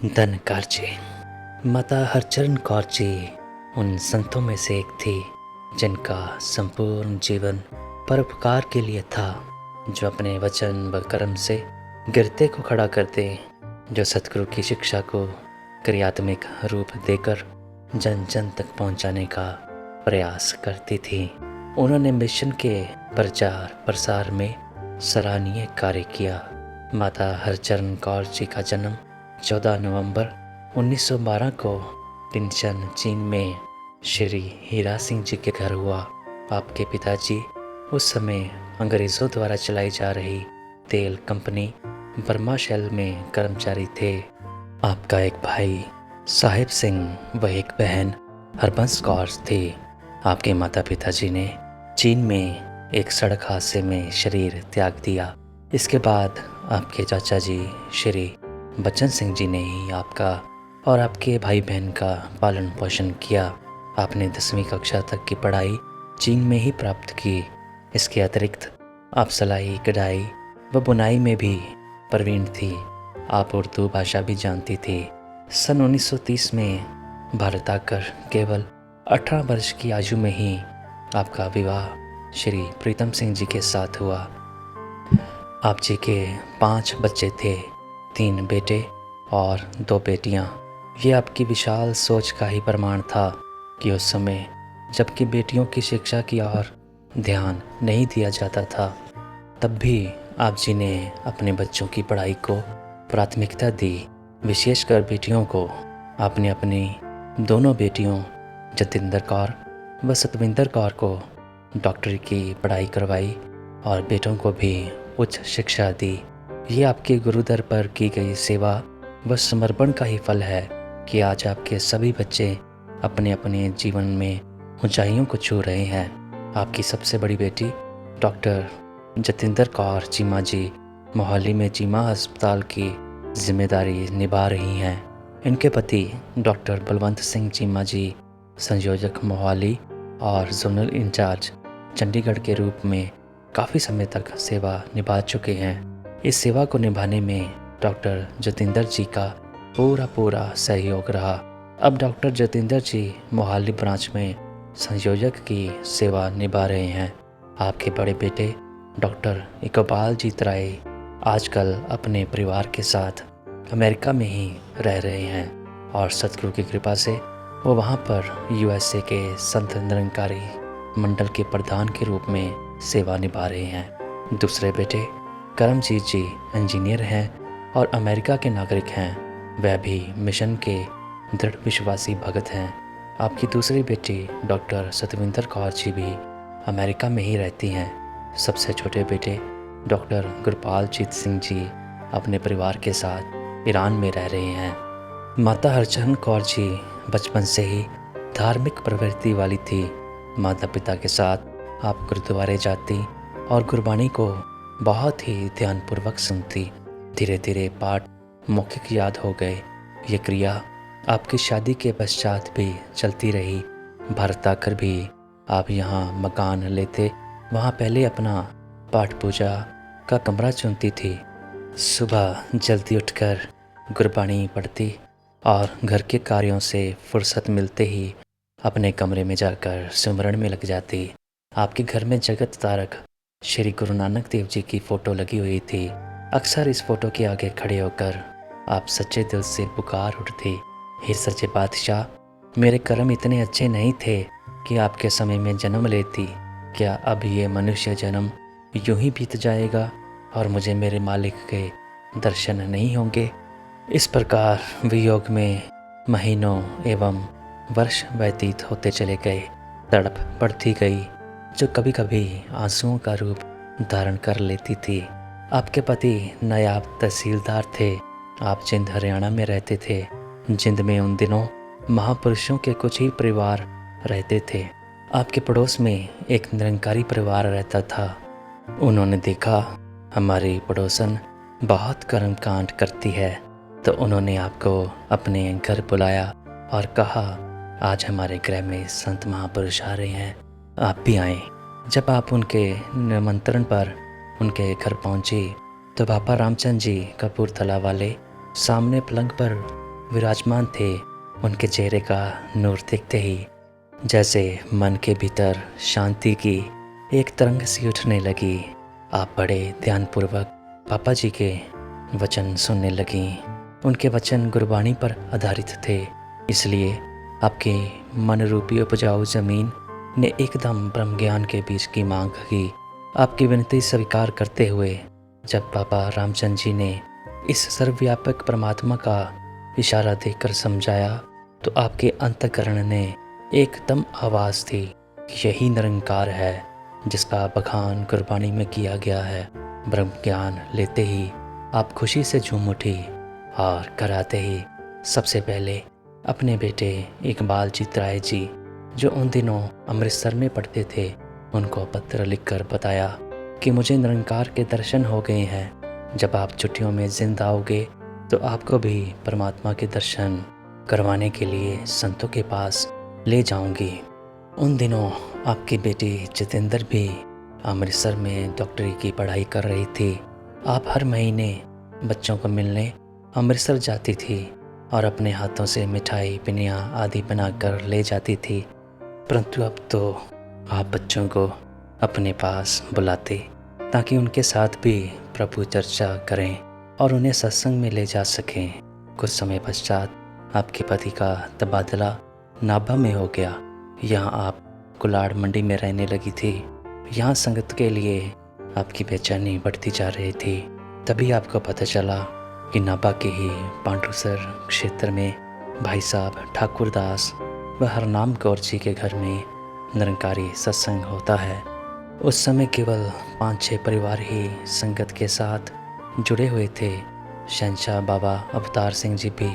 धन कौर जी। माता हरचरण कौर जी उन संतों में से एक थी जिनका संपूर्ण जीवन परोपकार के लिए था, जो अपने वचन व कर्म से गिरते को खड़ा करते, जो सतगुरु की शिक्षा को क्रियात्मक रूप देकर जन जन तक पहुंचाने का प्रयास करती थी। उन्होंने मिशन के प्रचार प्रसार में सराहनीय कार्य किया। माता हरचरण कौर जी का जन्म 14 नवंबर 1912 को टिनशन, चीन में श्री हीरा सिंह जी के घर हुआ। आपके पिताजी उस समय अंग्रेज़ों द्वारा चलाई जा रही तेल कंपनी बर्मा शेल में कर्मचारी थे। आपका एक भाई साहिब सिंह व एक बहन हरबंस कौर थी। आपके माता पिताजी ने चीन में एक सड़क हादसे में शरीर त्याग दिया। इसके बाद आपके चाचा जी श्री बच्चन सिंह जी ने ही आपका और आपके भाई बहन का पालन पोषण किया। आपने 10वीं कक्षा तक की पढ़ाई चीन में ही प्राप्त की। इसके अतिरिक्त आप सिलाई, कढ़ाई व बुनाई में भी प्रवीण थी। आप उर्दू भाषा भी जानती थी। सन 1930 में भारत आकर केवल 18 वर्ष की आयु में ही आपका विवाह श्री प्रीतम सिंह जी के साथ हुआ। आप जी के 5 बच्चे थे, 3 बेटे और 2 बेटियां। ये आपकी विशाल सोच का ही प्रमाण था कि उस समय जबकि बेटियों की शिक्षा की ओर ध्यान नहीं दिया जाता था, तब भी आप जी ने अपने बच्चों की पढ़ाई को प्राथमिकता दी। विशेषकर बेटियों को आपने अपनी दोनों बेटियों जतिंदर कौर व सतविंदर कौर को डॉक्टरी की पढ़ाई करवाई और बेटों को भी उच्च शिक्षा दी। ये आपके गुरुदर पर की गई सेवा व समर्पण का ही फल है कि आज आपके सभी बच्चे अपने अपने जीवन में ऊंचाइयों को छू रहे हैं। आपकी सबसे बड़ी बेटी डॉक्टर जतिंदर कौर चीमा जी मोहाली में चीमा अस्पताल की जिम्मेदारी निभा रही हैं। इनके पति डॉक्टर बलवंत सिंह चीमा जी संयोजक मोहाली और जोनल इंचार्ज चंडीगढ़ के रूप में काफ़ी समय तक सेवा निभा चुके हैं। इस सेवा को निभाने में डॉक्टर जतिंदर जी का पूरा सहयोग रहा। अब डॉक्टर जतिंदर जी मोहाली ब्रांच में संयोजक की सेवा निभा रहे हैं। आपके बड़े बेटे डॉक्टर इकबाल जीत राय आजकल अपने परिवार के साथ अमेरिका में ही रह रहे हैं और सतगुरु की कृपा से वो वहाँ पर USA के संत निरंकारी मंडल के प्रधान के रूप में सेवा निभा रहे हैं। दूसरे बेटे करमजीत जी इंजीनियर हैं और अमेरिका के नागरिक हैं। वह भी मिशन के दृढ़ विश्वासी भगत हैं। आपकी दूसरी बेटी डॉक्टर सतविंदर कौर जी भी अमेरिका में ही रहती हैं। सबसे छोटे बेटे डॉक्टर गुरपाल जीत सिंह जी अपने परिवार के साथ ईरान में रह रहे हैं। माता हरचरण कौर जी बचपन से ही धार्मिक प्रवृत्ति वाली थी। माता पिता के साथ आप गुरुद्वारे जाती और गुरबानी को बहुत ही ध्यानपूर्वक सुनती। धीरे धीरे पाठ मौखिक याद हो गए। ये क्रिया आपकी शादी के पश्चात भी चलती रही। भारत आकर भी आप यहाँ मकान लेते, वहाँ पहले अपना पाठ पूजा का कमरा चुनती थी। सुबह जल्दी उठकर गुरबानी पढ़ती और घर के कार्यों से फुर्सत मिलते ही अपने कमरे में जाकर सिमरन में लग जाती। आपके घर में जगत तारक श्री गुरु नानक देव जी की फ़ोटो लगी हुई थी। अक्सर इस फ़ोटो के आगे खड़े होकर आप सच्चे दिल से पुकार उठते, हे सच्चे बादशाह, मेरे कर्म इतने अच्छे नहीं थे कि आपके समय में जन्म लेती। क्या अब ये मनुष्य जन्म यूं ही बीत जाएगा और मुझे मेरे मालिक के दर्शन नहीं होंगे? इस प्रकार वियोग में महीनों एवं वर्ष व्यतीत होते चले गए। तड़प बढ़ती गई जो कभी कभी आंसुओं का रूप धारण कर लेती थी। आपके पति नायब तहसीलदार थे। आप जिंद हरियाणा में रहते थे। जिंद में उन दिनों महापुरुषों के कुछ ही परिवार रहते थे। आपके पड़ोस में एक निरंकारी परिवार रहता था। उन्होंने देखा हमारी पड़ोसन बहुत कर्मकांड करती है, तो उन्होंने आपको अपने घर बुलाया और कहा, आज हमारे गृह में संत महापुरुष आ रहे हैं, आप भी आएं। जब आप उनके निमंत्रण पर उनके घर पहुंची तो बाबा रामचंद जी कपूरथला वाले सामने पलंग पर विराजमान थे। उनके चेहरे का नूर देखते ही जैसे मन के भीतर शांति की एक तरंग सी उठने लगी। आप बड़े ध्यानपूर्वक पापा जी के वचन सुनने लगी। उनके वचन गुरबाणी पर आधारित थे, इसलिए आपके मन रूपी उपजाऊ जमीन ने एकदम ब्रह्म ज्ञान के बीज की मांग की। आपकी विनती स्वीकार करते हुए जब बाबा रामचंद्र जी ने इस सर्वव्यापक परमात्मा का इशारा देकर समझाया, तो आपके अंतःकरण ने एकदम आवाज़ दी कि यही निरंकार है जिसका बखान गुरबाणी में किया गया है। ब्रह्म ज्ञान लेते ही आप खुशी से झूम उठी और घर आते ही सबसे पहले अपने बेटे इकबाल जीत राय जी, जो उन दिनों अमृतसर में पढ़ते थे, उनको पत्र लिखकर बताया कि मुझे निरंकार के दर्शन हो गए हैं। जब आप छुट्टियों में जिंदा आओगे तो आपको भी परमात्मा के दर्शन करवाने के लिए संतों के पास ले जाऊंगी। उन दिनों आपकी बेटी जितेंद्र भी अमृतसर में डॉक्टरी की पढ़ाई कर रही थी। आप हर महीने बच्चों को मिलने अमृतसर जाती थी और अपने हाथों से मिठाई पिनियाँ आदि बनाकर ले जाती थी, परंतु अब तो आप बच्चों को अपने पास बुलाते ताकि उनके साथ भी प्रभु चर्चा करें और उन्हें सत्संग में ले जा सकें। कुछ समय पश्चात आपके पति का तबादला नाभा में हो गया। यहाँ आप कुलाड़ मंडी में रहने लगी थी। यहाँ संगत के लिए आपकी बेचैनी बढ़ती जा रही थी। तभी आपको पता चला कि नाभा के ही पांडुसर क्षेत्र में भाई साहब ठाकुर दास व हरनाम कौर जी के घर में निरंकारी सत्संग होता है। उस समय केवल 5-6 परिवार ही संगत के साथ जुड़े हुए थे। शहंशाह बाबा अवतार सिंह जी भी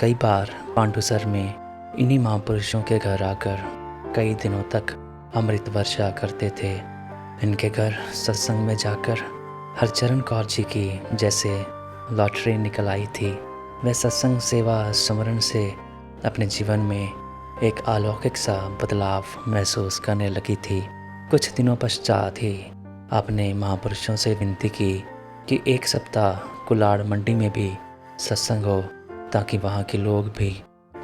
कई बार पांडुसर में इन्हीं महापुरुषों के घर आकर कई दिनों तक अमृत वर्षा करते थे। इनके घर सत्संग में जाकर हरचरण कौर जी की जैसे लॉटरी निकल आई थी, वह सत्संग सेवा सुमरन से अपने जीवन में एक अलौकिक सा बदलाव महसूस करने लगी थी। कुछ दिनों पश्चात ही आपने महापुरुषों से विनती की कि एक सप्ताह कुलाड़ मंडी में भी सत्संग हो ताकि वहाँ के लोग भी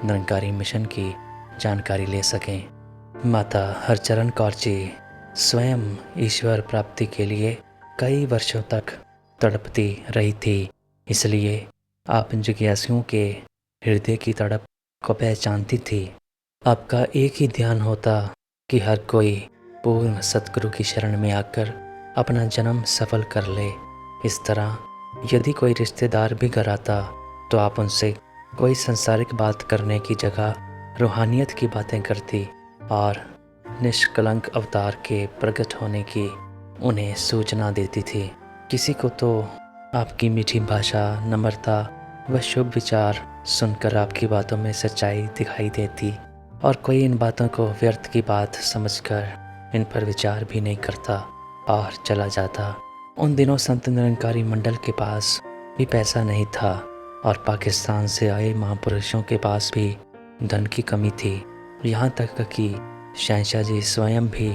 निरंकारी मिशन की जानकारी ले सकें। माता हरचरण कौर जी स्वयं ईश्वर प्राप्ति के लिए कई वर्षों तक तड़पती रही थी, इसलिए आप जिज्ञासुओं के हृदय की तड़प को पहचानती थी। आपका एक ही ध्यान होता कि हर कोई पूर्ण सतगुरु की शरण में आकर अपना जन्म सफल कर ले। इस तरह यदि कोई रिश्तेदार भी घर आता तो आप उनसे कोई संसारिक बात करने की जगह रूहानियत की बातें करती और निष्कलंक अवतार के प्रकट होने की उन्हें सूचना देती थी। किसी को तो आपकी मीठी भाषा, नम्रता व शुभ विचार सुनकर आपकी बातों में सच्चाई दिखाई देती और कोई इन बातों को व्यर्थ की बात समझकर इन पर विचार भी नहीं करता और चला जाता। उन दिनों संत निरंकारी मंडल के पास भी पैसा नहीं था और पाकिस्तान से आए महापुरुषों के पास भी धन की कमी थी। यहाँ तक कि शहंशाह जी स्वयं भी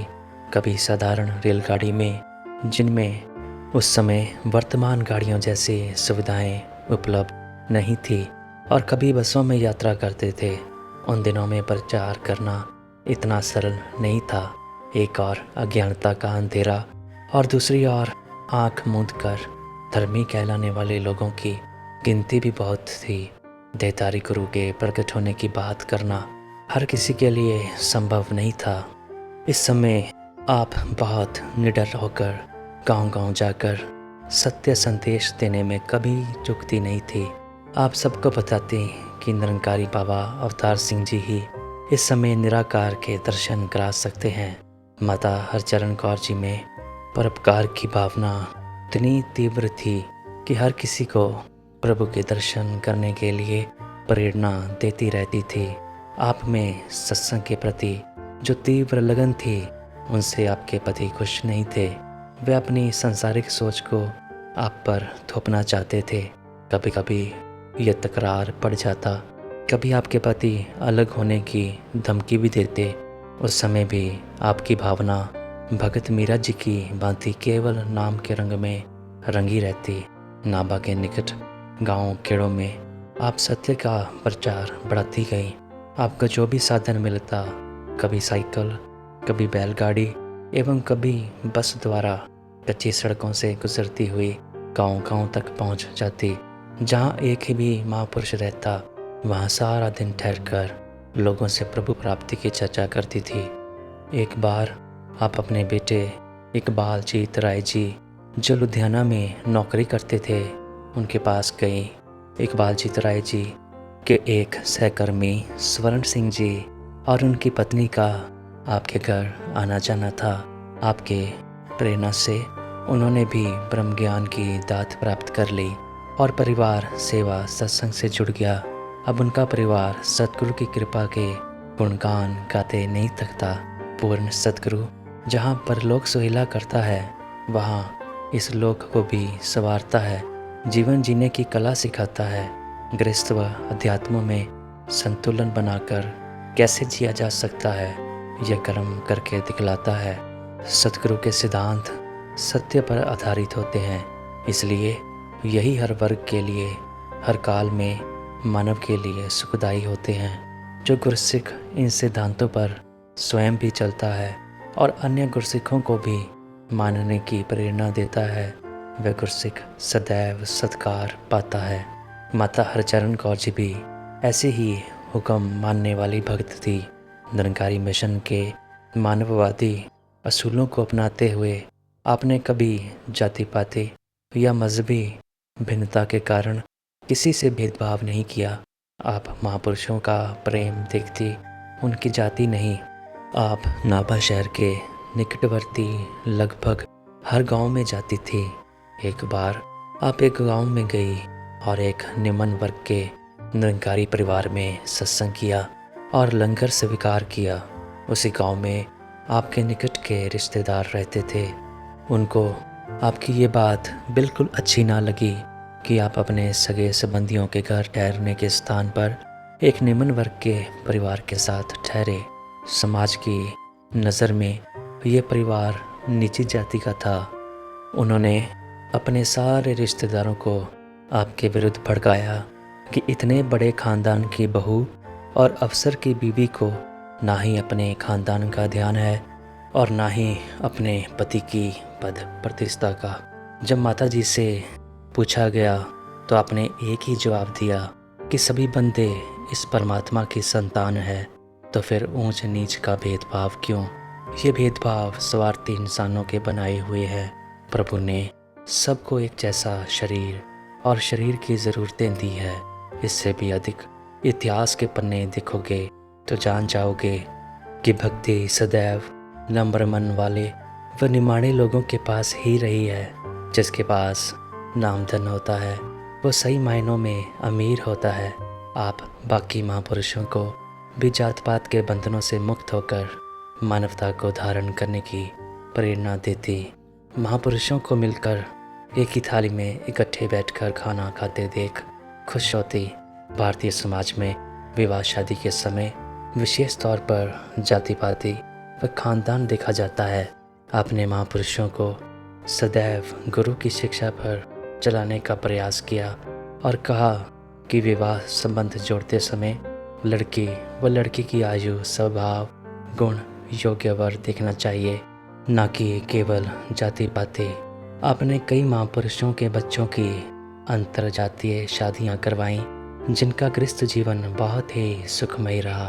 कभी साधारण रेलगाड़ी में, जिनमें उस समय वर्तमान गाड़ियों जैसी सुविधाएं उपलब्ध नहीं थी, और कभी बसों में यात्रा करते थे। उन दिनों में प्रचार करना इतना सरल नहीं था। एक और अज्ञानता का अंधेरा और दूसरी ओर आँख मूंद कर धर्मी कहलाने वाले लोगों की गिनती भी बहुत थी। देहधारी गुरु के प्रकट होने की बात करना हर किसी के लिए संभव नहीं था। इस समय आप बहुत निडर होकर गांव-गांव जाकर सत्य संदेश देने में कभी चूकती नहीं थी। आप सबको बताते कि निरंकारी बाबा अवतार सिंह जी ही इस समय निराकार के दर्शन करा सकते हैं। माता हरचरण कौर जी में परोपकार की भावना इतनी तीव्र थी कि हर किसी को प्रभु के दर्शन करने के लिए प्रेरणा देती रहती थी। आप में सत्संग के प्रति जो तीव्र लगन थी, उनसे आपके पति खुश नहीं थे। वे अपनी सांसारिक सोच को आप पर थोपना चाहते थे। कभी कभी यह तकरार पड़ जाता, कभी आपके पति अलग होने की धमकी भी देते। उस समय भी आपकी भावना भगत मीरा जी की भांति केवल नाम के रंग में रंगी रहती। नाभा के निकट गांव खेड़ों में आप सत्य का प्रचार बढ़ाती गई। आपका जो भी साधन मिलता, कभी साइकिल, कभी बैलगाड़ी एवं कभी बस द्वारा कच्ची सड़कों से गुजरती हुई गांव-गांव तक पहुंच जाती। जहां एक भी महापुरुष रहता, वहां सारा दिन ठहरकर लोगों से प्रभु प्राप्ति की चर्चा करती थी। एक बार आप अपने बेटे इकबाल जीत राय जी, जो लुधियाना में नौकरी करते थे, उनके पास गई। इकबाल जीत राय जी के एक सहकर्मी स्वर्ण सिंह जी और उनकी पत्नी का आपके घर आना जाना था। आपके प्रेरणा से उन्होंने भी ब्रह्म ज्ञान की दात प्राप्त कर ली और परिवार सेवा सत्संग से जुड़ गया। अब उनका परिवार सतगुरु की कृपा के गुणगान गाते नहीं थकता। पूर्ण सतगुरु जहाँ परलोक सुहेला करता है, वहाँ इस लोक को भी संवारता है, जीवन जीने की कला सिखाता है। गृहस्थ व अध्यात्म में संतुलन बनाकर कैसे जिया जा सकता है, यह कर्म करके दिखलाता है। सतगुरु के सिद्धांत सत्य पर आधारित होते हैं, इसलिए यही हर वर्ग के लिए, हर काल में मानव के लिए सुखदायी होते हैं। जो गुरसिख इन सिद्धांतों पर स्वयं भी चलता है और अन्य गुरसिखों को भी मानने की प्रेरणा देता है, वह गुरसिख सदैव सत्कार पाता है। माता हरचरण कौर जी भी ऐसे ही हुक्म मानने वाली भक्त थी। निरंकारी मिशन के मानववादी असूलों को अपनाते हुए आपने कभी जाति पाति या मजहबी भिन्नता के कारण किसी से भेदभाव नहीं किया। आप महापुरुषों का प्रेम देखती उनकी जाति नहीं। आप नाभा शहर के निकटवर्ती लगभग हर गांव में जाती थी। एक बार आप एक गांव में गई और एक निम्न वर्ग के निरंकारी परिवार में सत्संग किया और लंगर स्वीकार किया। उसी गांव में आपके निकट के रिश्तेदार रहते थे। उनको आपकी ये बात बिल्कुल अच्छी ना लगी कि आप अपने सगे संबंधियों के घर ठहरने के स्थान पर एक निम्न वर्ग के परिवार के साथ ठहरे। समाज की नज़र में ये परिवार नीची जाति का था। उन्होंने अपने सारे रिश्तेदारों को आपके विरुद्ध भड़काया कि इतने बड़े खानदान की बहू और अफसर की बीवी को ना ही अपने खानदान का ध्यान है और ना ही अपने पति की पद प्रतिष्ठा का। जब माता जी से पूछा गया तो आपने एक ही जवाब दिया कि सभी बंदे इस परमात्मा की संतान है, तो फिर ऊंच नीच का भेदभाव क्यों? ये भेदभाव स्वार्थी इंसानों के बनाए हुए हैं। प्रभु ने सबको एक जैसा शरीर और शरीर की ज़रूरतें दी है। इससे भी अधिक इतिहास के पन्ने देखोगे तो जान जाओगे कि भक्ति सदैव नम्र मन वाले व निमाणे लोगों के पास ही रही है। जिसके पास नाम धन होता है वो सही मायनों में अमीर होता है। आप बाकी महापुरुषों को भी जात पात के बंधनों से मुक्त होकर मानवता को धारण करने की प्रेरणा देती। महापुरुषों को मिलकर एक ही थाली में इकट्ठे बैठकर खाना खाते देख खुश होती। भारतीय समाज में विवाह शादी के समय विशेष तौर पर जाति पाति व खानदान देखा जाता है। आपने महापुरुषों को सदैव गुरु की शिक्षा पर चलाने का प्रयास किया और कहा कि विवाह संबंध जोड़ते समय लड़की व लड़की की आयु, स्वभाव, गुण, योग्य वर देखना चाहिए, न कि केवल जाति पाति। आपने कई महापुरुषों के बच्चों की अंतरजातीय शादियां करवाईं, जिनका गृहस्थ जीवन बहुत ही सुखमय रहा।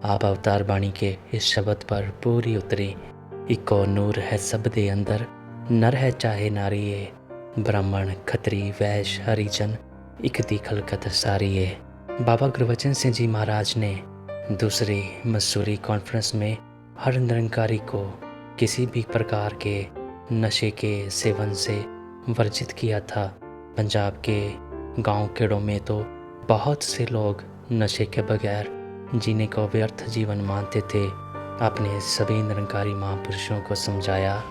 आप अवतार बाणी के इस शब्द पर पूरी उतरी। इको नूर है सब दे अंदर, नर है चाहे नारी ये, ब्राह्मण खत्री वैश्य हरिजन इक दी खलकत सारी ये। बाबा गुरबचन सिंह जी महाराज ने दूसरी मसूरी कॉन्फ्रेंस में हर निरंकारी को किसी भी प्रकार के नशे के सेवन से वर्जित किया था। पंजाब के गांव खेड़ों में तो बहुत से लोग नशे के बगैर जीने को व्यर्थ जीवन मानते थे। आपने सभी निरंकारी महापुरुषों को समझाया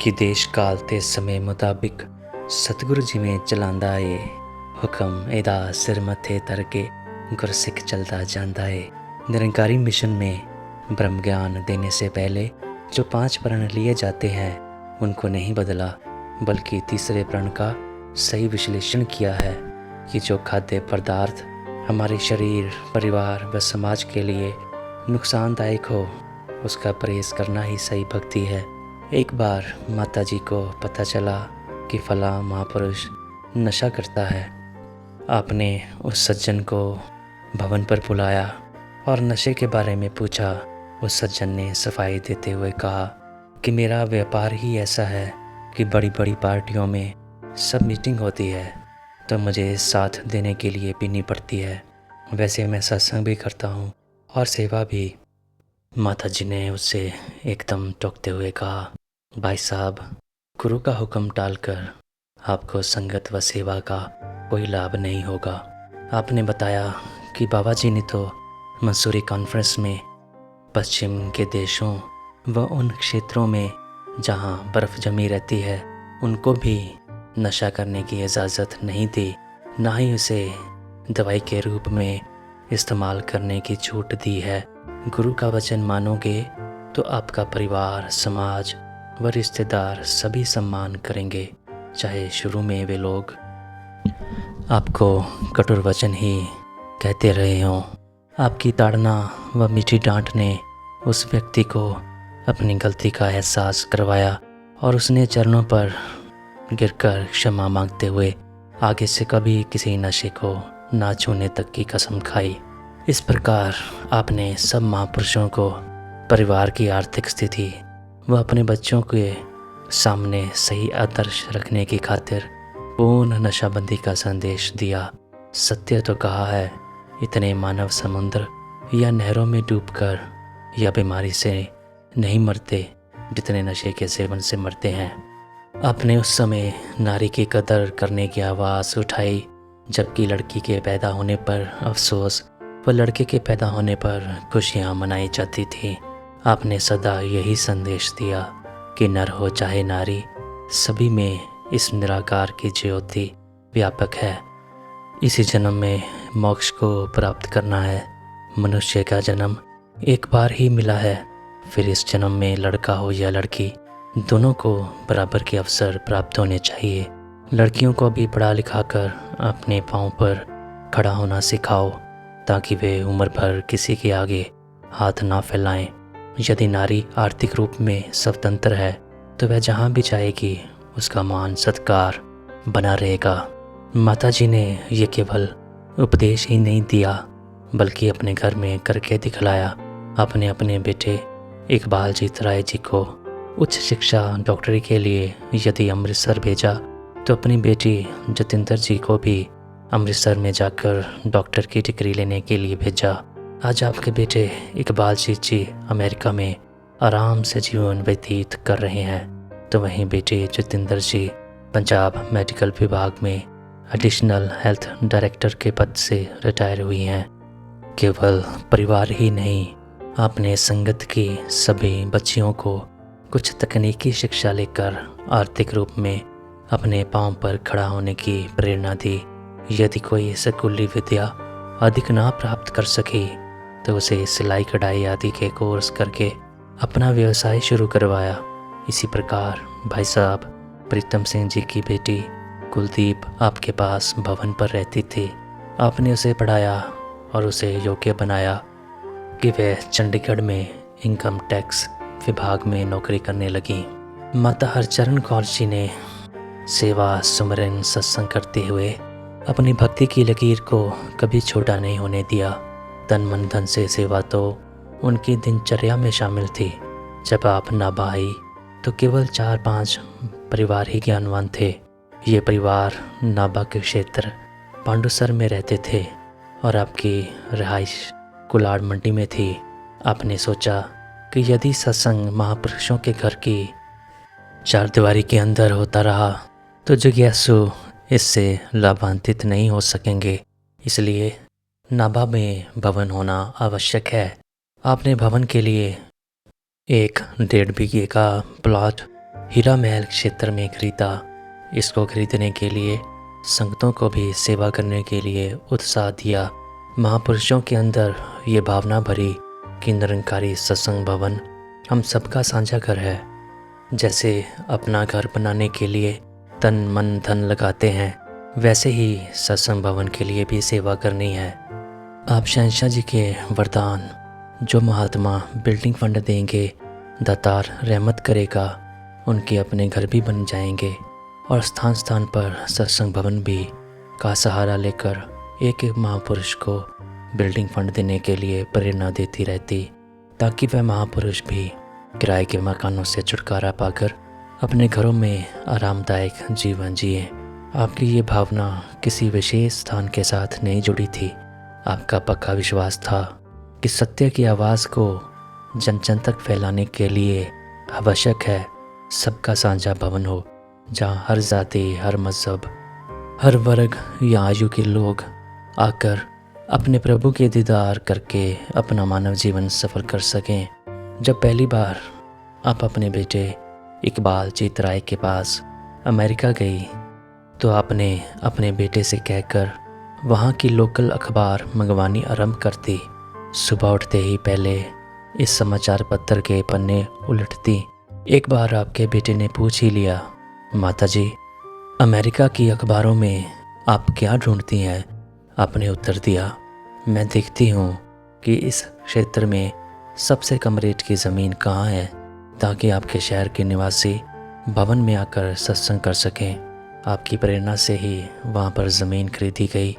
कि देश काल ते समय मुताबिक सतगुरु जिवें चलांदा ए, हुक्म एदा सिर मथे तर के गुरसिख चलता जांदा है। निरंकारी मिशन में ब्रह्म ज्ञान देने से पहले जो 5 प्रण लिए जाते हैं उनको नहीं बदला, बल्कि तीसरे प्रण का सही विश्लेषण किया है कि जो खाद्य पदार्थ हमारे शरीर, परिवार व समाज के लिए नुकसानदायक हो, उसका परहेज़ करना ही सही भक्ति है। एक बार माताजी को पता चला कि फलां महापुरुष नशा करता है। आपने उस सज्जन को भवन पर बुलाया और नशे के बारे में पूछा। उस सज्जन ने सफाई देते हुए कहा कि मेरा व्यापार ही ऐसा है कि बड़ी बड़ी पार्टियों में सब मीटिंग होती है तो मुझे साथ देने के लिए पीनी पड़ती है। वैसे मैं सत्संग भी करता हूँ और सेवा भी। माताजी ने उससे एकदम टोकते हुए कहा, भाई साहब, गुरु का हुक्म टालकर आपको संगत व सेवा का कोई लाभ नहीं होगा। आपने बताया कि बाबा जी ने तो मंसूरी कॉन्फ्रेंस में पश्चिम के देशों व उन क्षेत्रों में जहाँ बर्फ़ जमी रहती है उनको भी नशा करने की इजाज़त नहीं दी, ना ही उसे दवाई के रूप में इस्तेमाल करने की छूट दी है। गुरु का वचन मानोगे तो आपका परिवार, समाज व रिश्तेदार सभी सम्मान करेंगे, चाहे शुरू में वे लोग आपको कठोर वचन ही कहते रहे हों। आपकी ताड़ना व मीठी डांट ने उस व्यक्ति को अपनी गलती का एहसास करवाया और उसने चरणों पर गिरकर क्षमा मांगते हुए आगे से कभी किसी नशे को ना छूने तक की कसम खाई। इस प्रकार आपने सब महापुरुषों को परिवार की आर्थिक स्थिति व अपने बच्चों के सामने सही आदर्श रखने की खातिर पूर्ण नशाबंदी का संदेश दिया। सत्य तो कहा है, इतने मानव समुद्र या नहरों में डूबकर या बीमारी से नहीं मरते जितने नशे के सेवन से मरते हैं। आपने उस समय नारी की कदर करने की आवाज़ उठाई, जबकि लड़की के पैदा होने पर अफसोस व लड़के के पैदा होने पर खुशियाँ मनाई जाती थी। आपने सदा यही संदेश दिया कि नर हो चाहे नारी, सभी में इस निराकार की ज्योति व्यापक है। इसी जन्म में मोक्ष को प्राप्त करना है। मनुष्य का जन्म एक बार ही मिला है, फिर इस जन्म में लड़का हो या लड़की, दोनों को बराबर के अवसर प्राप्त होने चाहिए। लड़कियों को भी पढ़ा लिखा कर अपने पाँव पर खड़ा होना सिखाओ ताकि वे उम्र भर किसी के आगे हाथ ना फैलाएं। यदि नारी आर्थिक रूप में स्वतंत्र है तो वह जहाँ भी जाएगी उसका मान सत्कार बना रहेगा। माताजी ने ये केवल उपदेश ही नहीं दिया बल्कि अपने घर में करके दिखलाया। आपने अपने बेटे इकबालजीत राय जी को उच्च शिक्षा डॉक्टरी के लिए यदि अमृतसर भेजा तो अपनी बेटी जतिंदर जी को भी अमृतसर में जाकर डॉक्टर की डिग्री लेने के लिए भेजा। आज आपके बेटे इकबालजीत जी अमेरिका में आराम से जीवन व्यतीत कर रहे हैं, तो वहीं बेटी जतिंदर जी पंजाब मेडिकल विभाग में एडिशनल हेल्थ डायरेक्टर के पद से रिटायर हुई हैं। केवल परिवार ही नहीं, आपने संगत की सभी बच्चियों को कुछ तकनीकी शिक्षा लेकर आर्थिक रूप में अपने पांव पर खड़ा होने की प्रेरणा दी। यदि कोई स्कूली विद्या अधिक ना प्राप्त कर सके तो उसे सिलाई कढ़ाई आदि के कोर्स करके अपना व्यवसाय शुरू करवाया। इसी प्रकार भाई साहब प्रीतम सिंह जी की बेटी कुलदीप आपके पास भवन पर रहती थी। आपने उसे पढ़ाया और उसे योग्य बनाया कि वह चंडीगढ़ में इनकम टैक्स विभाग में नौकरी करने लगी। माता हरचरण कौर जी ने सेवा, सुमरन, सत्संग करते हुए अपनी भक्ति की लकीर को कभी छोटा नहीं होने दिया। तन मन धन से सेवा तो उनकी दिनचर्या में शामिल थी। जब आप नाभा आई तो केवल 4-5 परिवार ही ज्ञानवान थे। ये परिवार नाभा के क्षेत्र पांडुसर में रहते थे और आपकी रिहाइश कुलाड़ मंडी में थी। आपने सोचा कि यदि सत्संग महापुरुषों के घर की चारदीवारी के अंदर होता रहा तो जिज्ञासु इससे लाभान्वित नहीं हो सकेंगे, इसलिए नाभा में भवन होना आवश्यक है। आपने भवन के लिए 1.5 बीघे का प्लॉट हीरा महल क्षेत्र में खरीदा। इसको खरीदने के लिए संगतों को भी सेवा करने के लिए उत्साह दिया। महापुरुषों के अंदर ये भावना भरी कि निरंकारी सत्संग भवन हम सबका साझा घर है। जैसे अपना घर बनाने के लिए तन मन धन लगाते हैं, वैसे ही सत्संग भवन के लिए भी सेवा करनी है। आप शहंशाह जी के वरदान, जो महात्मा बिल्डिंग फंड देंगे, दातार रहमत करेगा, उनके अपने घर भी बन जाएंगे और स्थान स्थान पर सत्संग भवन भी का सहारा लेकर एक एक महापुरुष को बिल्डिंग फंड देने के लिए प्रेरणा देती रहती, ताकि वह महापुरुष भी किराए के मकानों से छुटकारा पाकर अपने घरों में आरामदायक जीवन जिए। आपकी ये भावना किसी विशेष स्थान के साथ नहीं जुड़ी थी। आपका पक्का विश्वास था कि सत्य की आवाज़ को जन जन तक फैलाने के लिए आवश्यक है सबका साझा भवन हो, जहाँ हर जाति, हर मज़हब, हर वर्ग या आयु के लोग आकर अपने प्रभु के दीदार करके अपना मानव जीवन सफल कर सकें। जब पहली बार आप अपने बेटे इकबाल जीत राय के पास अमेरिका गई, तो आपने अपने बेटे से कहकर वहाँ की लोकल अखबार मंगवानी आरंभ कर दी। सुबह उठते ही पहले इस समाचार पत्र के पन्ने उलटती। एक बार आपके बेटे ने पूछ ही लिया, माताजी, अमेरिका की अखबारों में आप क्या ढूंढती हैं? आपने उत्तर दिया, मैं देखती हूँ कि इस क्षेत्र में सबसे कम रेट की ज़मीन कहाँ है, ताकि आपके शहर के निवासी भवन में आकर सत्संग कर सकें। आपकी प्रेरणा से ही वहाँ पर ज़मीन खरीदी गई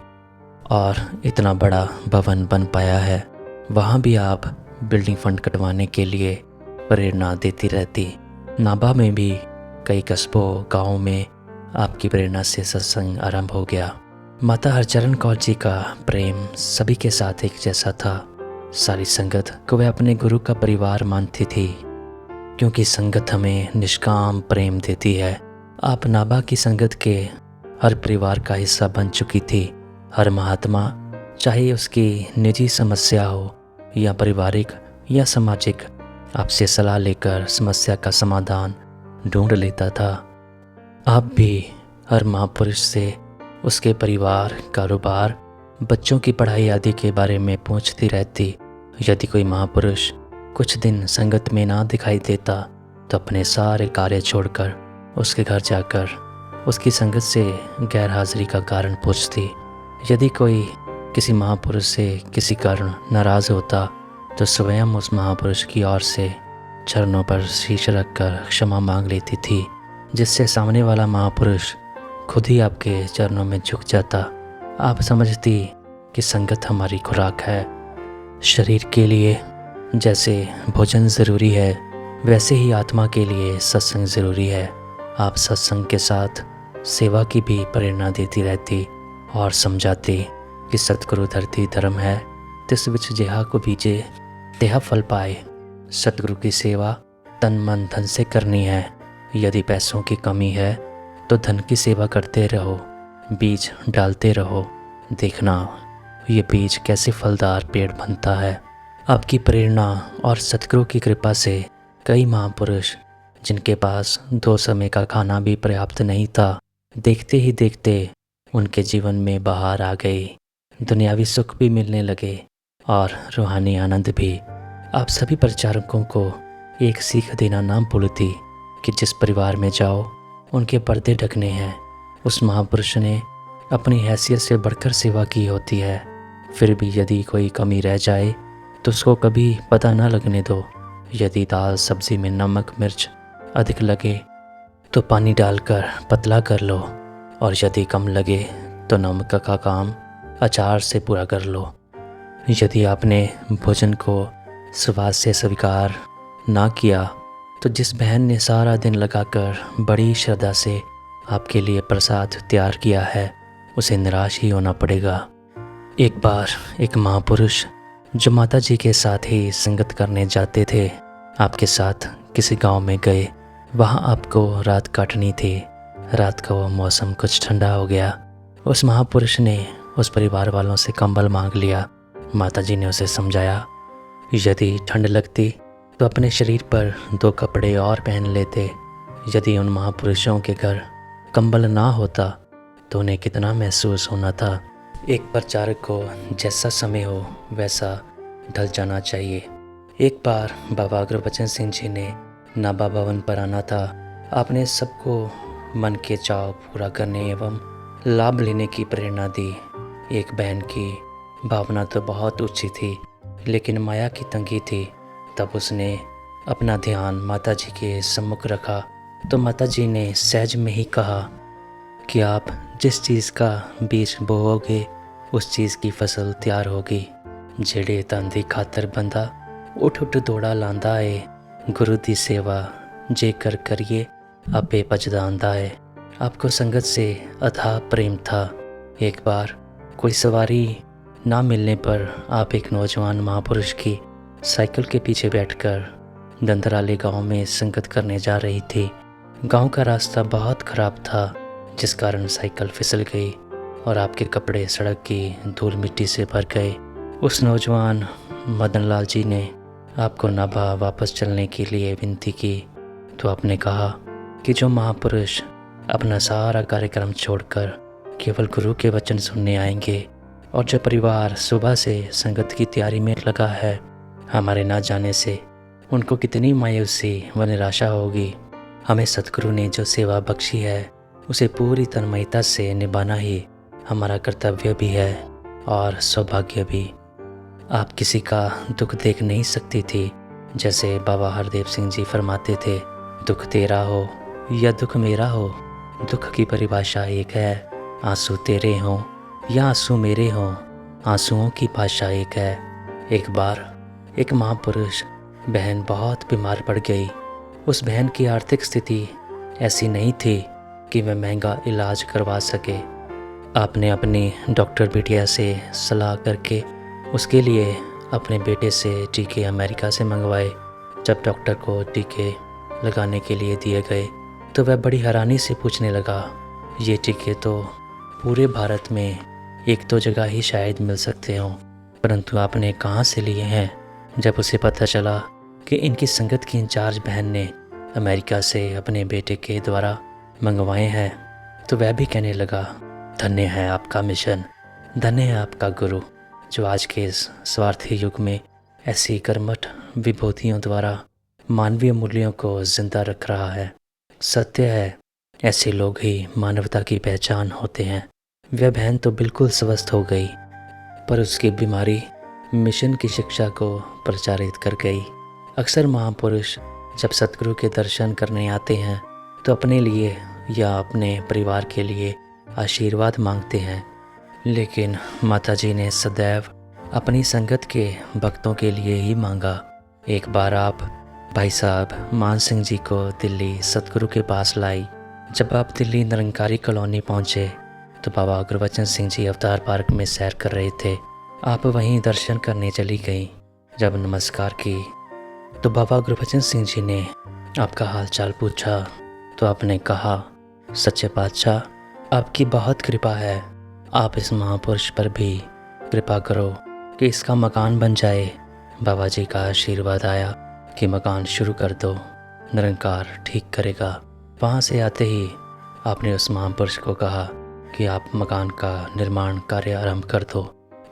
और इतना बड़ा भवन बन पाया है। वहाँ भी आप बिल्डिंग फंड कटवाने के लिए प्रेरणा देती रहती। नाभा में भी कई कस्बों, गाँव में आपकी प्रेरणा से सत्संग आरंभ हो गया। माता हरचरण कौर जी का प्रेम सभी के साथ एक जैसा था। सारी संगत को वह अपने गुरु का परिवार मानती थी, क्योंकि संगत हमें निष्काम प्रेम देती है। आप नाभा की संगत के हर परिवार का हिस्सा बन चुकी थी। हर महात्मा, चाहे उसकी निजी समस्या हो या पारिवारिक या सामाजिक, आपसे सलाह लेकर समस्या का समाधान ढूंढ लेता था। आप भी हर महापुरुष से उसके परिवार, कारोबार, बच्चों की पढ़ाई आदि के बारे में पूछती रहती। यदि कोई महापुरुष कुछ दिन संगत में ना दिखाई देता, तो अपने सारे कार्य छोड़कर उसके घर जाकर उसकी संगत से गैर हाजिरी का कारण पूछती। यदि कोई किसी महापुरुष से किसी कारण नाराज़ होता, तो स्वयं उस महापुरुष की ओर से चरणों पर शीश रखकर क्षमा मांग लेती थी, जिससे सामने वाला महापुरुष खुद ही आपके चरणों में झुक जाता। आप समझती कि संगत हमारी खुराक है। शरीर के लिए जैसे भोजन ज़रूरी है, वैसे ही आत्मा के लिए सत्संग ज़रूरी है। आप सत्संग के साथ सेवा की भी प्रेरणा देती रहती और समझाती कि सतगुरु धरती धर्म है, तिस विच जिहा को बीजे तेहा फल पाए। सतगुरु की सेवा तन मन धन से करनी है। यदि पैसों की कमी है तो धन की सेवा करते रहो, बीज डालते रहो, देखना ये बीज कैसे फलदार पेड़ बनता है। आपकी प्रेरणा और सतगुरु की कृपा से कई महापुरुष, जिनके पास 2 समय का खाना भी पर्याप्त नहीं था, देखते ही देखते उनके जीवन में बहार आ गई। दुनियावी सुख भी मिलने लगे और रूहानी आनंद भी। आप सभी प्रचारकों को एक सीख देना ना भूलती कि जिस परिवार में जाओ, उनके पर्दे ढकने हैं। उस महापुरुष ने अपनी हैसियत से बढ़कर सेवा की होती है। फिर भी यदि कोई कमी रह जाए तो उसको कभी पता ना लगने दो। यदि दाल सब्ज़ी में नमक मिर्च अधिक लगे तो पानी डालकर पतला कर लो, और यदि कम लगे तो नमक का काम अचार से पूरा कर लो। यदि आपने भोजन को स्वाद से स्वीकार ना किया, तो जिस बहन ने सारा दिन लगाकर बड़ी श्रद्धा से आपके लिए प्रसाद तैयार किया है, उसे निराश ही होना पड़ेगा। एक बार एक महापुरुष जो माता जी के साथ ही संगत करने जाते थे, आपके साथ किसी गांव में गए। वहां आपको रात काटनी थी। रात का वो मौसम कुछ ठंडा हो गया। उस महापुरुष ने उस परिवार वालों से कंबल मांग लिया। माता जी ने उसे समझाया, यदि ठंड लगती तो अपने शरीर पर 2 कपड़े और पहन लेते। यदि उन महापुरुषों के घर कंबल ना होता तो उन्हें कितना महसूस होना था। एक प्रचारक को जैसा समय हो वैसा ढल जाना चाहिए। एक बार बाबा गुरबचन सिंह जी ने नाभा भवन पर आना था। आपने सबको मन के चाव पूरा करने एवं लाभ लेने की प्रेरणा दी। एक बहन की भावना तो बहुत ऊंची थी, लेकिन माया की तंगी थी। तब उसने अपना ध्यान माता जी के सम्मुख रखा तो माता जी ने सहज में ही कहा कि आप जिस चीज़ का बीज बोओगे उस चीज़ की फसल तैयार होगी। ਜਿਹੜੇ ਤਨ ਦੀ ਖਾਤਰ ਬੰਦਾ ਉੱਠ ਉੱਠ ਦੌੜਾ ਲਾਂਦਾ ਏ, गुरु दी सेवा जेकर करिए आपे भजदा आंदा है। आपको संगत से अथाह प्रेम था। एक बार कोई सवारी ना मिलने पर आप एक नौजवान महापुरुष की साइकिल के पीछे बैठकर दंदराले गांव में संगत करने जा रही थी। गांव का रास्ता बहुत ख़राब था, जिस कारण साइकिल फिसल गई और आपके कपड़े सड़क की धूल मिट्टी से भर गए। उस नौजवान मदन लाल जी ने आपको नाभा वापस चलने के लिए विनती की तो आपने कहा कि जो महापुरुष अपना सारा कार्यक्रम छोड़कर केवल गुरु के वचन सुनने आएंगे और जो परिवार सुबह से संगत की तैयारी में लगा है, हमारे ना जाने से उनको कितनी मायूसी व निराशा होगी। हमें सतगुरु ने जो सेवा बख्शी है उसे पूरी तन्मयता से निभाना ही हमारा कर्तव्य भी है और सौभाग्य भी। आप किसी का दुख देख नहीं सकती थी। जैसे बाबा हरदेव सिंह जी फरमाते थे, दुख तेरा हो या दुख मेरा हो, दुख की परिभाषा एक है। आंसू तेरे हों या आंसू मेरे हों, आंसुओं की भाषा एक है। एक बार एक महापुरुष बहन बहुत बीमार पड़ गई। उस बहन की आर्थिक स्थिति ऐसी नहीं थी कि वह महंगा इलाज करवा सके। आपने अपनी डॉक्टर बिटिया से सलाह करके उसके लिए अपने बेटे से टीके अमेरिका से मंगवाए। जब डॉक्टर को टीके लगाने के लिए दिए गए तो वह बड़ी हैरानी से पूछने लगा, ये टीके तो पूरे भारत में एक दो जगह ही शायद मिल सकते हों, परंतु आपने कहाँ से लिए हैं? जब उसे पता चला कि इनकी संगत की इंचार्ज बहन ने अमेरिका से अपने बेटे के द्वारा मंगवाए हैं तो वह भी कहने लगा, धन्य है आपका मिशन, धन्य है आपका गुरु, जो आज के इस स्वार्थी युग में ऐसी कर्मठ विभूतियों द्वारा मानवीय मूल्यों को जिंदा रख रहा है। सत्य है, ऐसे लोग ही मानवता की पहचान होते हैं। वह बहन तो बिल्कुल स्वस्थ हो गई, पर उसकी बीमारी मिशन की शिक्षा को प्रचारित कर गई। अक्सर महापुरुष जब सतगुरु के दर्शन करने आते हैं तो अपने लिए या अपने परिवार के लिए आशीर्वाद मांगते हैं, लेकिन माताजी ने सदैव अपनी संगत के भक्तों के लिए ही मांगा। एक बार आप भाई साहब मान सिंह जी को दिल्ली सतगुरु के पास लाई। जब आप दिल्ली निरंकारी कॉलोनी पहुँचे तो बाबा गुरबचन सिंह जी अवतार पार्क में सैर कर रहे थे। आप वहीं दर्शन करने चली गई। जब नमस्कार की तो बाबा गुरबचन सिंह जी ने आपका हाल चाल पूछा तो आपने कहा, सच्चे पातशाह आपकी बहुत कृपा है, आप इस महापुरुष पर भी कृपा करो कि इसका मकान बन जाए। बाबा जी का आशीर्वाद आया कि मकान शुरू कर दो, निरंकार ठीक करेगा। वहाँ से आते ही आपने उस महापुरुष को कहा कि आप मकान का निर्माण कार्य आरंभ कर दो।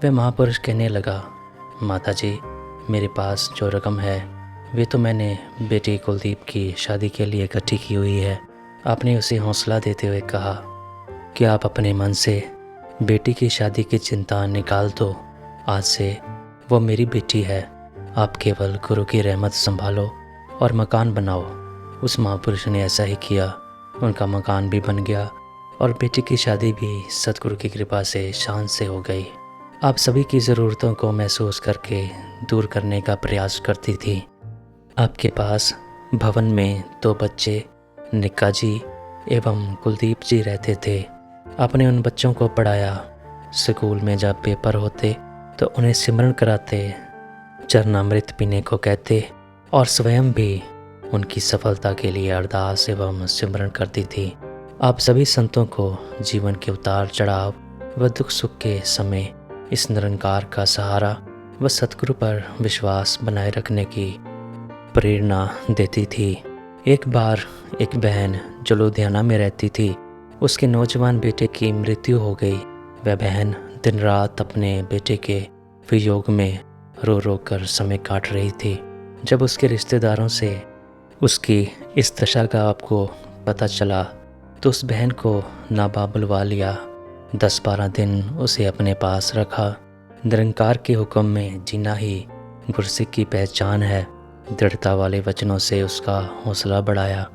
वह महापुरुष कहने लगा, माता जी मेरे पास जो रकम है वे तो मैंने बेटी कुलदीप की शादी के लिए इकट्ठी की हुई है। आपने उसे हौसला देते हुए कहा कि आप अपने मन से बेटी की शादी की चिंता निकाल दो। आज से वो मेरी बेटी है, आप केवल गुरु की रहमत संभालो और मकान बनाओ। उस महापुरुष ने ऐसा ही किया। उनका मकान भी बन गया और बेटी की शादी भी सतगुरु की कृपा से शान से हो गई। आप सभी की ज़रूरतों को महसूस करके दूर करने का प्रयास करती थी। आपके पास भवन में 2 बच्चे निक्का जी एवं कुलदीप जी रहते थे। आपने उन बच्चों को पढ़ाया। स्कूल में जब पेपर होते तो उन्हें सिमरन कराते, चरणामृत पीने को कहते और स्वयं भी उनकी सफलता के लिए अरदास एवं सिमरन करती थी। आप सभी संतों को जीवन के उतार चढ़ाव व दुख सुख के समय इस निरंकार का सहारा व सतगुरु पर विश्वास बनाए रखने की प्रेरणा देती थी। एक बार एक बहन जो लुधियाना में रहती थी, उसके नौजवान बेटे की मृत्यु हो गई। वह बहन दिन रात अपने बेटे के वियोग में रो रो कर समय काट रही थी। जब उसके रिश्तेदारों से उसकी इस दशा का आपको पता चला तो उस बहन को नाबा बुलवा लिया। 10-12 दिन उसे अपने पास रखा। निरंकार के हुक्म में जीना ही गुरसिक की पहचान है। दृढ़ता वाले वचनों से उसका हौसला बढ़ाया,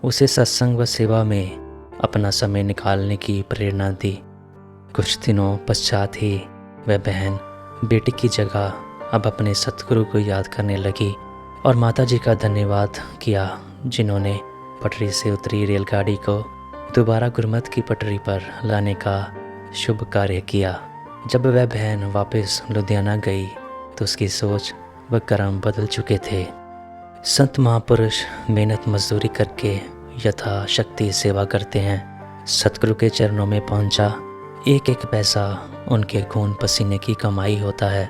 उसे सत्संग व सेवा में अपना समय निकालने की प्रेरणा दी। कुछ दिनों पश्चात ही वह बहन बेटी की जगह अब अपने सतगुरु को याद करने लगी और माता जी का धन्यवाद किया, जिन्होंने पटरी से उतरी रेलगाड़ी को दोबारा गुरमत की पटरी पर लाने का शुभ कार्य किया। जब वह बहन वापस लुधियाना गई तो उसकी सोच व कर्म बदल चुके थे। संत महापुरुष मेहनत मजदूरी करके यथाशक्ति सेवा करते हैं। सतगुरु के चरणों में पहुंचा एक एक पैसा उनके खून पसीने की कमाई होता है।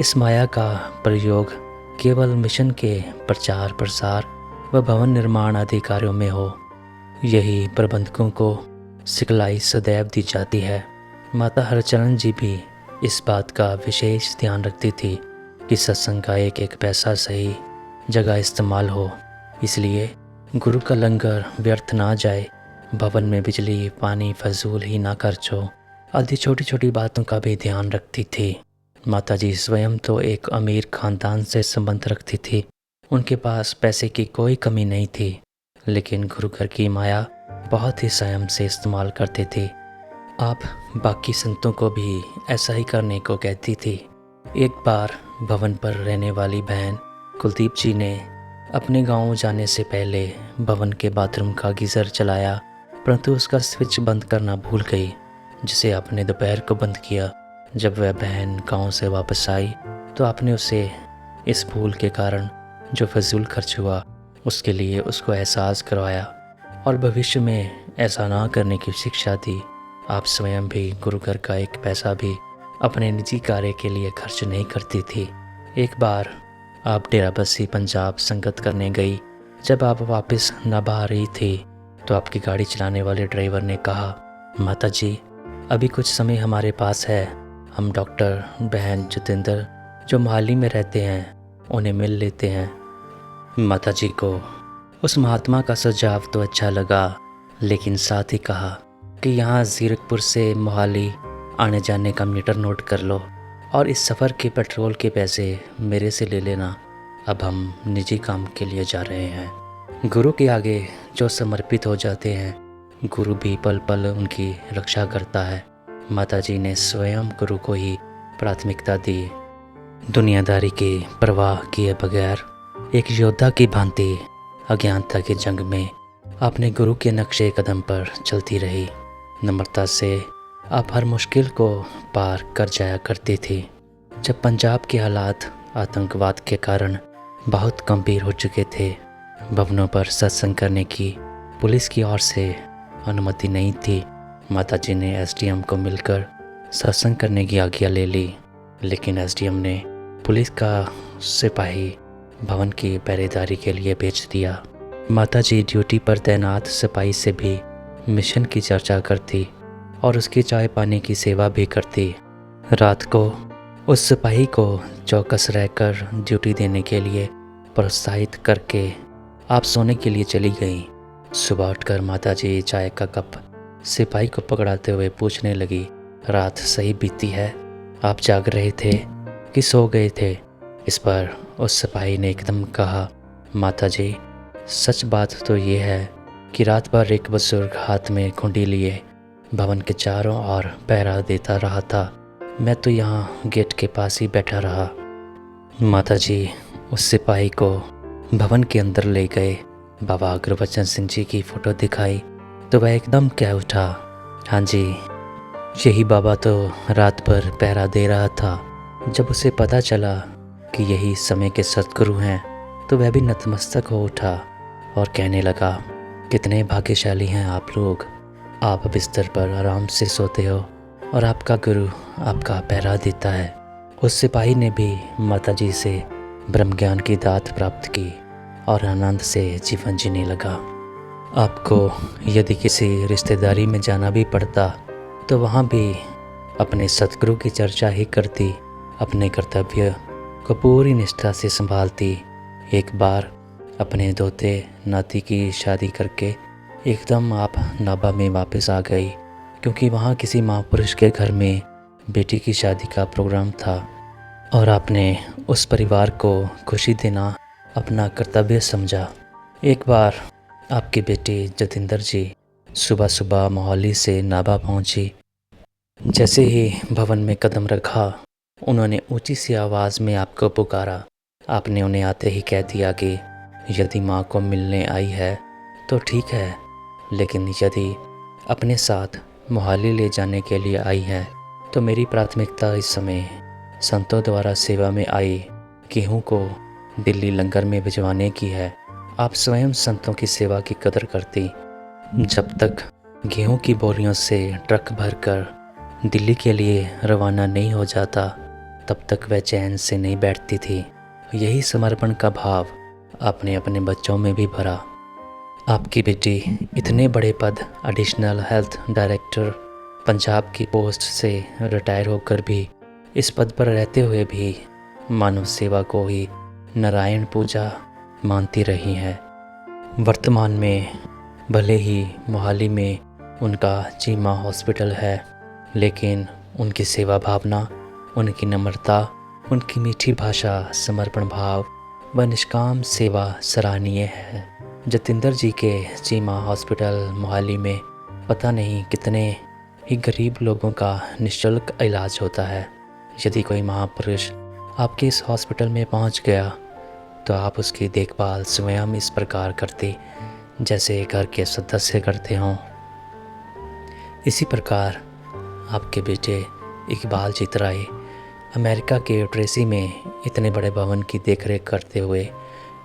इस माया का प्रयोग केवल मिशन के प्रचार प्रसार व भवन निर्माण आदि कार्यों में हो, यही प्रबंधकों को सिखलाई सदैव दी जाती है। माता हरचरण जी भी इस बात का विशेष ध्यान रखती थी कि सत्संग का एक एक पैसा सही जगह इस्तेमाल हो, इसलिए गुरु का लंगर व्यर्थ ना जाए, भवन में बिजली पानी फजूल ही ना खर्च हो आदि छोटी छोटी बातों का भी ध्यान रखती थी। माता जी स्वयं तो एक अमीर खानदान से संबंध रखती थी, उनके पास पैसे की कोई कमी नहीं थी, लेकिन गुरु घर की माया बहुत ही संयम से इस्तेमाल करते थे। आप बाकी संतों को भी ऐसा ही करने को कहती थी। एक बार भवन पर रहने वाली बहन कुलदीप जी ने अपने गांव जाने से पहले भवन के बाथरूम का गीज़र चलाया, परंतु उसका स्विच बंद करना भूल गई, जिसे आपने दोपहर को बंद किया। जब वह बहन गांव से वापस आई तो आपने उसे इस भूल के कारण जो फजूल खर्च हुआ उसके लिए उसको एहसास करवाया और भविष्य में ऐसा ना करने की शिक्षा दी। आप स्वयं भी गुरु घर का एक पैसा भी अपने निजी कार्य के लिए खर्च नहीं करती थी। एक बार आप डेराबस्सी पंजाब संगत करने गई। जब आप वापस ना आ रही थी तो आपकी गाड़ी चलाने वाले ड्राइवर ने कहा, माता जी अभी कुछ समय हमारे पास है, हम डॉक्टर बहन जितेंद्र जो मोहाली में रहते हैं उन्हें मिल लेते हैं। माता जी को उस महात्मा का सुझाव तो अच्छा लगा, लेकिन साथ ही कहा कि यहाँ ज़ीरकपुर से मोहाली आने जाने का मीटर नोट कर लो और इस सफ़र के पेट्रोल के पैसे मेरे से ले लेना। अब हम निजी काम के लिए जा रहे हैं। गुरु के आगे जो समर्पित हो जाते हैं, गुरु भी पल पल उनकी रक्षा करता है। माता जी ने स्वयं गुरु को ही प्राथमिकता दी। दुनियादारी की परवाह किए बगैर एक योद्धा की भांति अज्ञानता की जंग में अपने गुरु के नक्शे कदम पर चलती रही। नम्रता से आप हर मुश्किल को पार कर जाया करती थी। जब पंजाब के हालात आतंकवाद के कारण बहुत गंभीर हो चुके थे, भवनों पर सत्संग करने की पुलिस की ओर से अनुमति नहीं थी। माता जी ने एसडीएम को मिलकर सत्संग करने की आज्ञा ले ली, लेकिन एसडीएम ने पुलिस का सिपाही भवन की पहरेदारी के लिए भेज दिया। माता जी ड्यूटी पर तैनात सिपाही से भी मिशन की चर्चा करती और उसकी चाय पानी की सेवा भी करती। रात को उस सिपाही को चौकस रहकर ड्यूटी देने के लिए प्रोत्साहित करके आप सोने के लिए चली गईं। सुबह उठकर माता जी चाय का कप सिपाही को पकड़ाते हुए पूछने लगी, रात सही बीती है? आप जाग रहे थे कि सो गए थे? इस पर उस सिपाही ने एकदम कहा, माता जी सच बात तो ये है कि रात भर एक बुजुर्ग हाथ में खुंडी लिए भवन के चारों ओर पहरा देता रहा था। मैं तो यहाँ गेट के पास ही बैठा रहा। माता जी उस सिपाही को भवन के अंदर ले गए। बाबा गुरबचन सिंह जी की फ़ोटो दिखाई तो वह एकदम कह उठा, हाँ जी यही बाबा तो रात भर पहरा दे रहा था। जब उसे पता चला कि यही समय के सतगुरु हैं तो वह भी नतमस्तक हो उठा और कहने लगा, कितने भाग्यशाली हैं आप लोग, आप बिस्तर पर आराम से सोते हो और आपका गुरु आपका पहरा देता है। उस सिपाही ने भी माता जी से ब्रह्म ज्ञान की दात प्राप्त की और आनंद से जीवन जीने लगा। आपको यदि किसी रिश्तेदारी में जाना भी पड़ता तो वहाँ भी अपने सतगुरु की चर्चा ही करती, अपने कर्तव्य को पूरी निष्ठा से संभालती। एक बार अपने दोते नाती की शादी करके एकदम आप नाभा में वापस आ गई, क्योंकि वहाँ किसी महापुरुष के घर में बेटी की शादी का प्रोग्राम था और आपने उस परिवार को खुशी देना अपना कर्तव्य समझा। एक बार आपकी बेटी जतिंदर जी सुबह सुबह मोहाली से नाभा पहुंची। जैसे ही भवन में कदम रखा, उन्होंने ऊंची सी आवाज़ में आपको पुकारा। आपने उन्हें आते ही कह दिया कि यदि माँ को मिलने आई है तो ठीक है, लेकिन यदि अपने साथ मोहाली ले जाने के लिए आई है तो मेरी प्राथमिकता इस समय संतों द्वारा सेवा में आई गेहूँ को दिल्ली लंगर में भिजवाने की है। आप स्वयं संतों की सेवा की कदर करती। जब तक गेहूँ की बोरियों से ट्रक भरकर दिल्ली के लिए रवाना नहीं हो जाता, तब तक वह चैन से नहीं बैठती थी। यही समर्पण का भाव आपने अपने बच्चों में भी भरा। आपकी बेटी इतने बड़े पद एडिशनल हेल्थ डायरेक्टर पंजाब की पोस्ट से रिटायर होकर भी इस पद पर रहते हुए भी मानव सेवा को ही नारायण पूजा मानती रही हैं। वर्तमान में भले ही मोहाली में उनका चीमा हॉस्पिटल है, लेकिन उनकी सेवा भावना, उनकी नम्रता, उनकी मीठी भाषा, समर्पण भाव व निष्काम सेवा सराहनीय है। जतिंदर जी के चीमा हॉस्पिटल मोहाली में पता नहीं कितने ही गरीब लोगों का निःशुल्क इलाज होता है। यदि कोई महापुरुष आपके इस हॉस्पिटल में पहुंच गया तो आप उसकी देखभाल स्वयं इस प्रकार करते जैसे घर के सदस्य करते हों। इसी प्रकार आपके बेटे इकबाल चितराय अमेरिका के ट्रेसी में इतने बड़े भवन की देखरेख करते हुए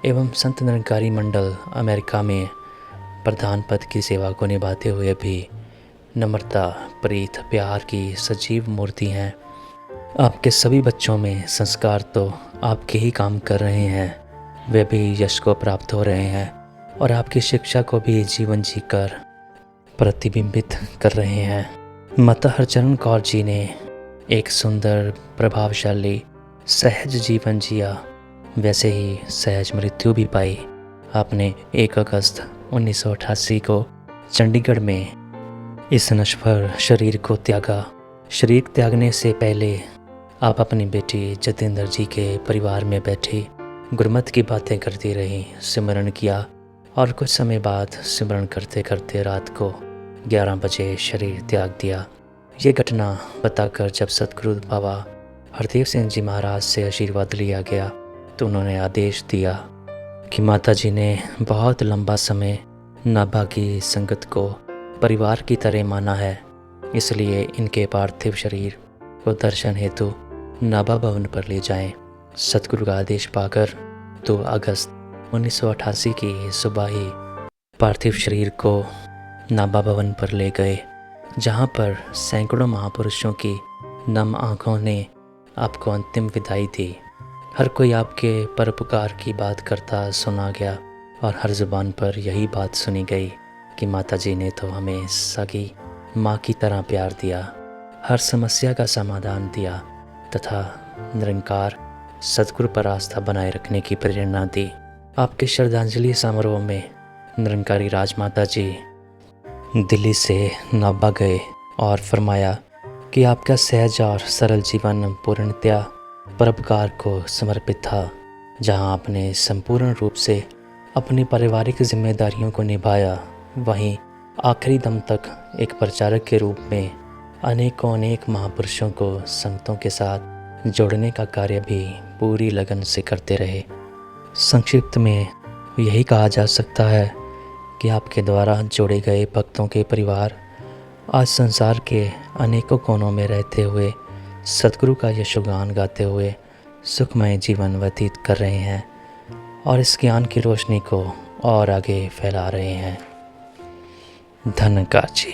एवं संत निरंकारी मंडल अमेरिका में प्रधान पद की सेवा को निभाते हुए भी नम्रता, प्रीत, प्यार की सजीव मूर्ति हैं। आपके सभी बच्चों में संस्कार तो आपके ही काम कर रहे हैं, वे भी यश को प्राप्त हो रहे हैं और आपकी शिक्षा को भी जीवन जीकर प्रतिबिंबित कर रहे हैं। माता हरचरण कौर जी ने एक सुंदर, प्रभावशाली, सहज जीवन जिया, वैसे ही सहज मृत्यु भी पाई। आपने 1 अगस्त 1988 को चंडीगढ़ में इस नश्वर शरीर को त्यागा। शरीर त्यागने से पहले आप अपनी बेटी जतिंदर जी के परिवार में बैठी गुरमत की बातें करती रही, सिमरन किया और कुछ समय बाद सिमरन करते करते रात को 11 बजे शरीर त्याग दिया। ये घटना बताकर जब सतगुरु बाबा हरदेव सिंह जी महाराज से आशीर्वाद लिया गया तो उन्होंने आदेश दिया कि माता जी ने बहुत लंबा समय नाभा की संगत को परिवार की तरह माना है, इसलिए इनके पार्थिव शरीर को दर्शन हेतु नाभा भवन पर ले जाएं। सतगुरु का आदेश पाकर 2 अगस्त 1988 की सुबह ही पार्थिव शरीर को नाभा भवन पर ले गए, जहां पर सैकड़ों महापुरुषों की नम आँखों ने आपको अंतिम विदाई दी। हर कोई आपके परोपकार की बात करता सुना गया और हर जुबान पर यही बात सुनी गई कि माता जी ने तो हमें सगी माँ की तरह प्यार दिया, हर समस्या का समाधान दिया तथा निरंकार सद्गुरु पर आस्था बनाए रखने की प्रेरणा दी। आपके श्रद्धांजलि समारोह में निरंकारी राजमाता जी दिल्ली से नाभा गए और फरमाया कि आपका सहज और सरल जीवन पूर्णतया परोपकार को समर्पित था, जहां आपने संपूर्ण रूप से अपनी पारिवारिक जिम्मेदारियों को निभाया, वहीं आखिरी दम तक एक प्रचारक के रूप में अनेक महापुरुषों को संगतों के साथ जोड़ने का कार्य भी पूरी लगन से करते रहे। संक्षिप्त में यही कहा जा सकता है कि आपके द्वारा जोड़े गए भक्तों के परिवार आज संसार के अनेकों कोनों में रहते हुए सतगुरु का यशोगान गाते हुए सुखमय जीवन व्यतीत कर रहे हैं और इस ज्ञान की रोशनी को और आगे फैला रहे हैं। धन्यवाद जी।